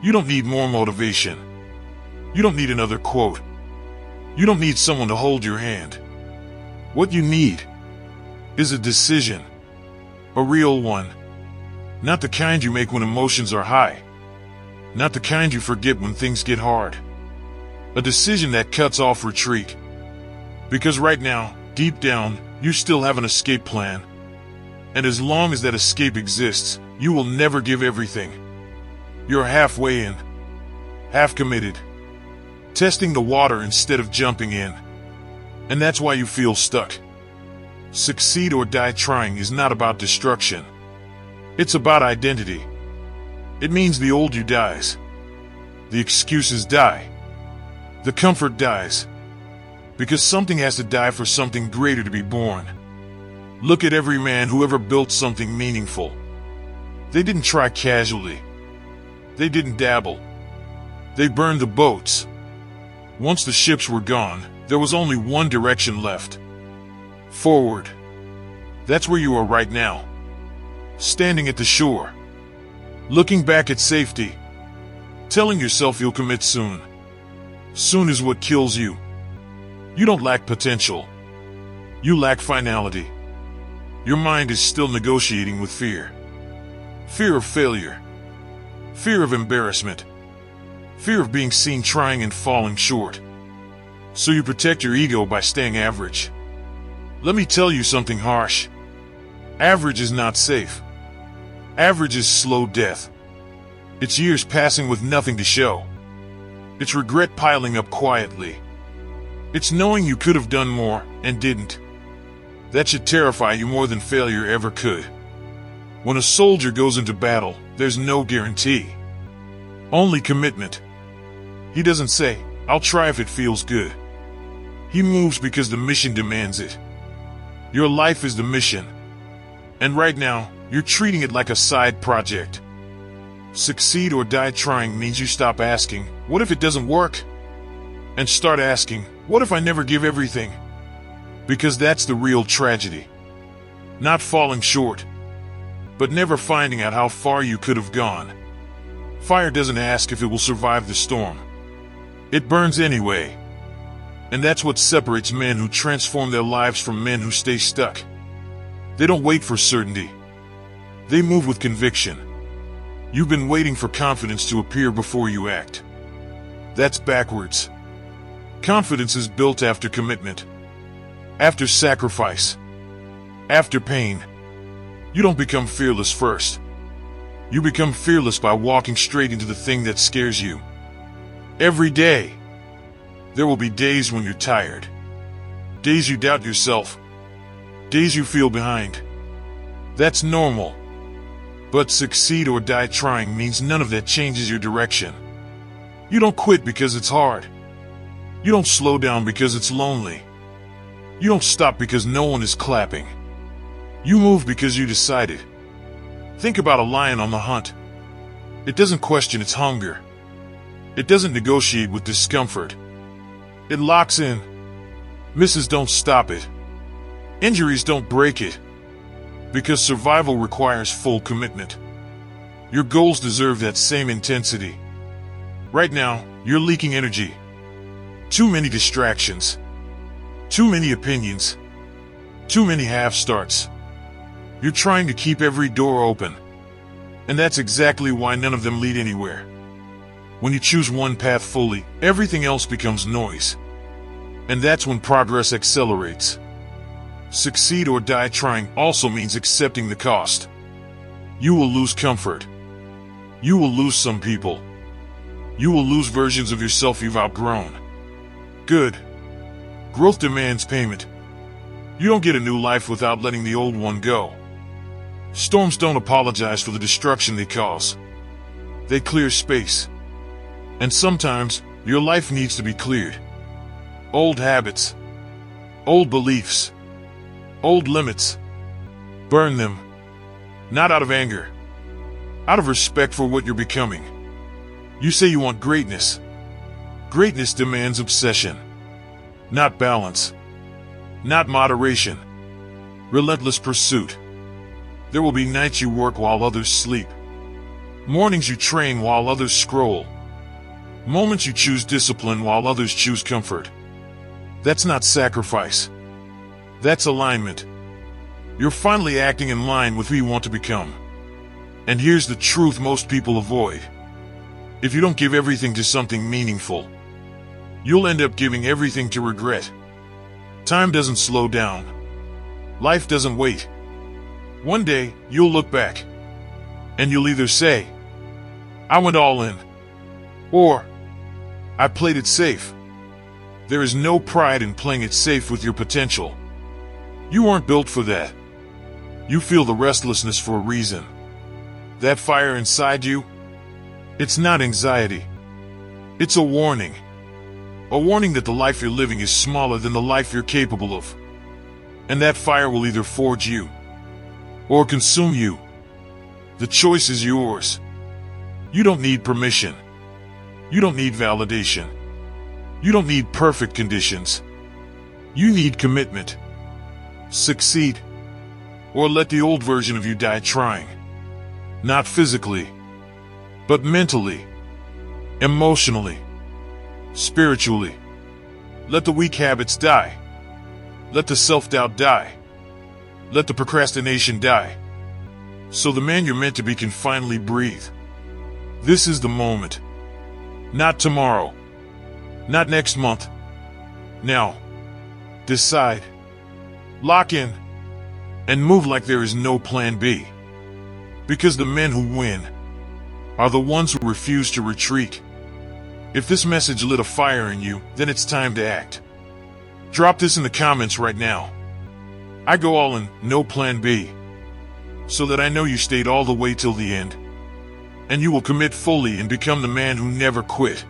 You don't need more motivation. You don't need another quote. You don't need someone to hold your hand. What you need is a decision. A real one. Not the kind you make when emotions are high. Not the kind you forget when things get hard. A decision that cuts off retreat. Because right now, deep down, you still have an escape plan. And as long as that escape exists, you will never give everything. You're halfway in. Half committed. Testing the water instead of jumping in. And that's why you feel stuck. Succeed or die trying is not about destruction. It's about identity. It means the old you dies. The excuses die. The comfort dies. Because something has to die for something greater to be born. Look at every man who ever built something meaningful. They didn't try casually. They didn't dabble. They burned the boats. Once the ships were gone, there was only one direction left. Forward. That's where you are right now. Standing at the shore. Looking back at safety. Telling yourself you'll commit soon. Soon is what kills you. You don't lack potential. You lack finality. Your mind is still negotiating with fear. Fear of failure. Fear of embarrassment. Fear of being seen trying and falling short. So you protect your ego by staying average. Let me tell you something harsh. Average is not safe. Average is slow death. It's years passing with nothing to show. It's regret piling up quietly. It's knowing you could have done more and didn't. That should terrify you more than failure ever could. When a soldier goes into battle, there's no guarantee. Only commitment. He doesn't say, "I'll try if it feels good." He moves because the mission demands it. Your life is the mission. And right now, you're treating it like a side project. Succeed or die trying means you stop asking, "What if it doesn't work?" And start asking, "What if I never give everything?" Because that's the real tragedy. Not falling short, but never finding out how far you could have gone. Fire doesn't ask if it will survive the storm. It burns anyway. And that's what separates men who transform their lives from men who stay stuck. They don't wait for certainty. They move with conviction. You've been waiting for confidence to appear before you act. That's backwards. Confidence is built after commitment. After sacrifice. After pain. You don't become fearless first. You become fearless by walking straight into the thing that scares you. Every day. There will be days when you're tired. Days you doubt yourself. Days you feel behind. That's normal. But succeed or die trying means none of that changes your direction. You don't quit because it's hard. You don't slow down because it's lonely. You don't stop because no one is clapping. You move because you decided. Think about a lion on the hunt. It doesn't question its hunger. It doesn't negotiate with discomfort. It locks in. Misses don't stop it. Injuries don't break it. Because survival requires full commitment. Your goals deserve that same intensity. Right now, you're leaking energy. Too many distractions. Too many opinions. Too many half-starts. You're trying to keep every door open. And that's exactly why none of them lead anywhere. When you choose one path fully, everything else becomes noise. And that's when progress accelerates. Succeed or die trying also means accepting the cost. You will lose comfort. You will lose some people. You will lose versions of yourself you've outgrown. Good. Growth demands payment. You don't get a new life without letting the old one go. Storms don't apologize for the destruction they cause. They clear space. And sometimes, your life needs to be cleared. Old habits. Old beliefs. Old limits. Burn them. Not out of anger. Out of respect for what you're becoming. You say you want greatness. Greatness demands obsession. Not balance. Not moderation. Relentless pursuit. There will be nights you work while others sleep. Mornings you train while others scroll. Moments you choose discipline while others choose comfort. That's not sacrifice. That's alignment. You're finally acting in line with who you want to become. And here's the truth most people avoid. If you don't give everything to something meaningful, you'll end up giving everything to regret. Time doesn't slow down. Life doesn't wait. One day, you'll look back, and you'll either say, I went all in, or I played it safe. There is no pride in playing it safe with your potential. You aren't built for that. You feel the restlessness for a reason. That fire inside you, it's not anxiety. It's a warning. A warning that the life you're living is smaller than the life you're capable of. And that fire will either forge you or consume you. The choice is yours. You don't need permission. You don't need validation. You don't need perfect conditions. You need commitment. Succeed, or let the old version of you die trying. Not physically, but mentally, emotionally, spiritually. Let the weak habits die. Let the self-doubt die. Let the procrastination die. So the man you're meant to be can finally breathe. This is the moment. Not tomorrow. Not next month. Now. Decide. Lock in. And move like there is no plan B. Because the men who win are the ones who refuse to retreat. If this message lit a fire in you, then it's time to act. Drop this in the comments right now. I go all in, no plan B. So that I know you stayed all the way till the end. And you will commit fully and become the man who never quit.